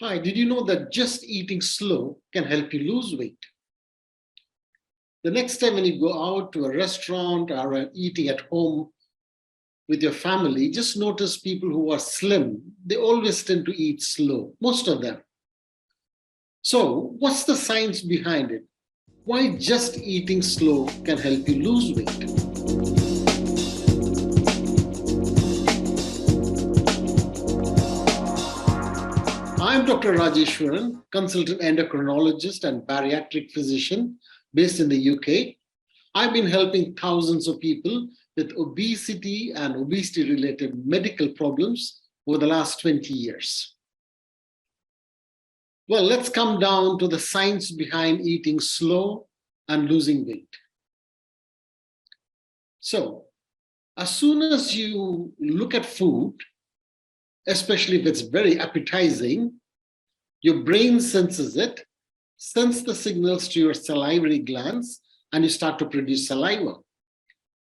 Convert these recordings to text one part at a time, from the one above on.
Hi, did you know that just eating slow can help you lose weight? The next time when you go out to a restaurant or eating at home with your family, just notice people who are slim, they always tend to eat slow, most of them. So what's the science behind it? Why just eating slow can help you lose weight? I'm Dr. Rajeswaran, consultant endocrinologist and bariatric physician based in the UK. I've been helping thousands of people with obesity and obesity-related medical problems over the last 20 years. Well, let's come down to the science behind eating slow and losing weight. So, as soon as you look at food, especially if it's very appetizing, your brain senses it, sends the signals to your salivary glands, and you start to produce saliva.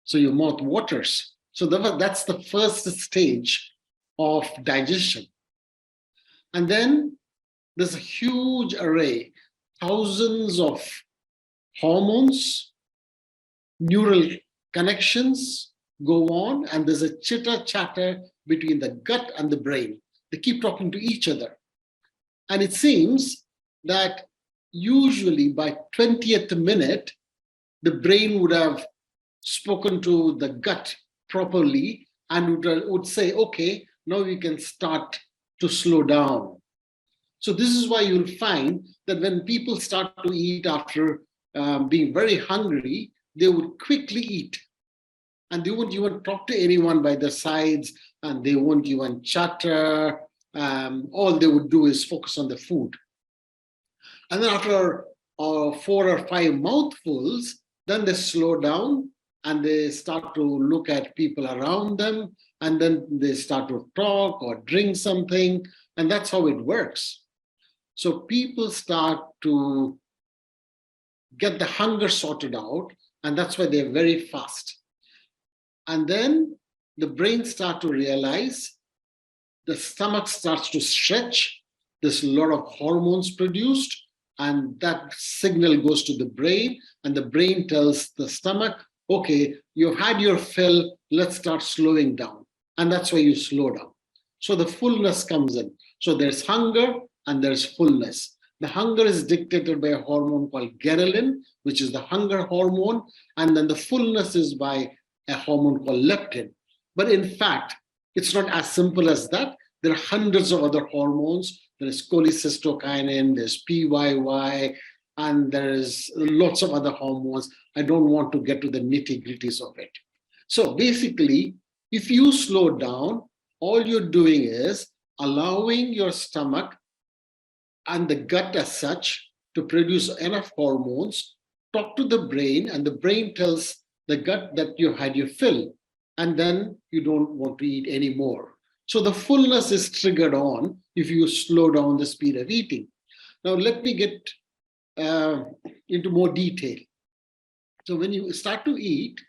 So your mouth waters. So that's the first stage of digestion. And then there's a huge array, thousands of hormones, neural connections go on, and there's a chitter-chatter between the gut and the brain. They keep talking to each other. And it seems that usually by 20th minute, the brain would have spoken to the gut properly and would say, okay, now we can start to slow down. So this is why you'll find that when people start to eat after being very hungry, they would quickly eat. And they won't even talk to anyone by the sides, and they won't even chatter. All they would do is focus on the food. And then after 4 or 5 mouthfuls, then they slow down and they start to look at people around them, and then they start to talk or drink something, and that's how it works. So people start to get the hunger sorted out, and that's why they're very fast. And then the brain starts to realize, the stomach starts to stretch, there's a lot of hormones produced, and that signal goes to the brain, and the brain tells the stomach, okay, you've had your fill, let's start slowing down. And that's why you slow down. So the fullness comes in. So there's hunger and there's fullness. The hunger is dictated by a hormone called ghrelin, which is the hunger hormone, and then the fullness is by a hormone called leptin. But in fact, it's not as simple as that. There are hundreds of other hormones. There is cholecystokinin, there's PYY, and there is lots of other hormones. I don't want to get to the nitty-gritties of it. So basically, if you slow down, all you're doing is allowing your stomach and the gut as such to produce enough hormones, talk to the brain, and the brain tells the gut that you had your fill, and then you don't want to eat anymore. So the fullness is triggered on if you slow down the speed of eating. Now let me get into more detail. So when you start to eat,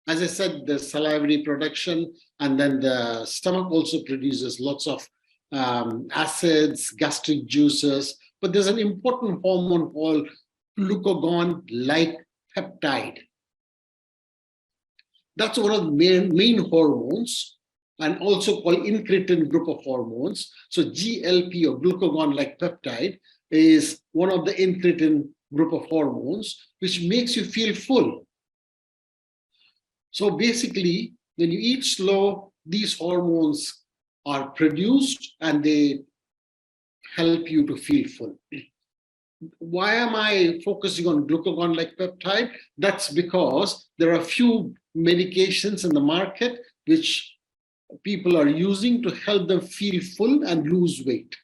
as I said, the salivary production, and then the stomach also produces lots of acids, gastric juices, but there's an important hormone called glucagon-like peptide. That's one of the main hormones, and also called incretin group of hormones. So GLP, or glucagon-like peptide, is one of the incretin group of hormones, which makes you feel full. So basically, when you eat slow, these hormones are produced and they help you to feel full. Why am I focusing on glucagon-like peptide? That's because there are a few medications in the market which people are using to help them feel full and lose weight.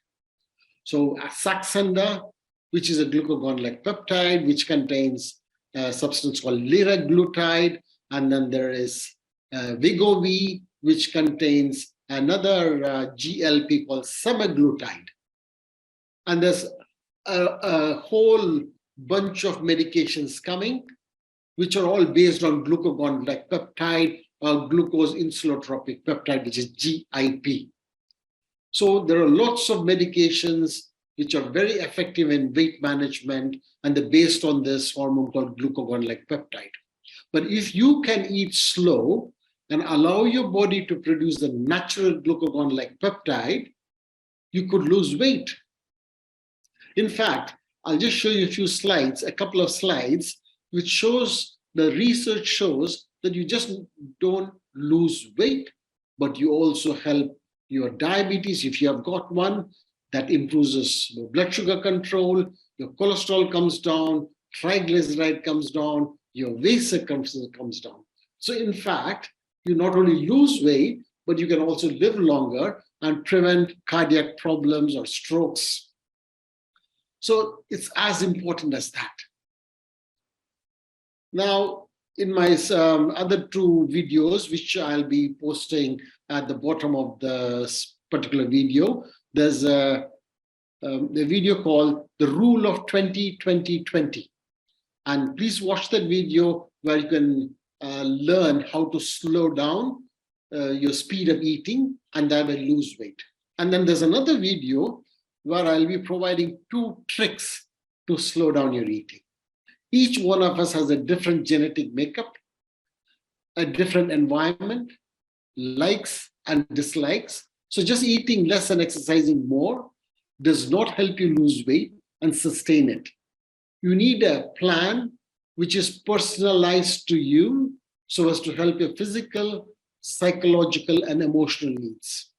So Saxenda, which is a glucagon-like peptide, which contains a substance called liraglutide, and then there is Wegovy, which contains another GLP called semaglutide. And there's a whole bunch of medications coming, which are all based on glucagon-like peptide or glucose insulotropic peptide, which is GIP. So there are lots of medications which are very effective in weight management, and they're based on this hormone called glucagon-like peptide. But if you can eat slow and allow your body to produce the natural glucagon-like peptide, you could lose weight. In fact, I'll just show you a few slides, a couple of slides, which shows, the research shows that you just don't lose weight, but you also help your diabetes, if you have got one, that improves your blood sugar control, your cholesterol comes down, triglyceride comes down, your 𝑦𝒐𝒑 comes down. So in fact, you not only lose weight, but you can also live longer and prevent cardiac problems or strokes. So it's as important as that. Now, in my other two videos, which I'll be posting at the bottom of this particular video, there's a video called The Rule of 20-20-20. And please watch that video where you can learn how to slow down your speed of eating and that will lose weight. And then there's another video where I'll be providing 2 tricks to slow down your eating. Each one of us has a different genetic makeup, a different environment, likes and dislikes. So just eating less and exercising more does not help you lose weight and sustain it. You need a plan which is personalized to you so as to help your physical, psychological, and emotional needs.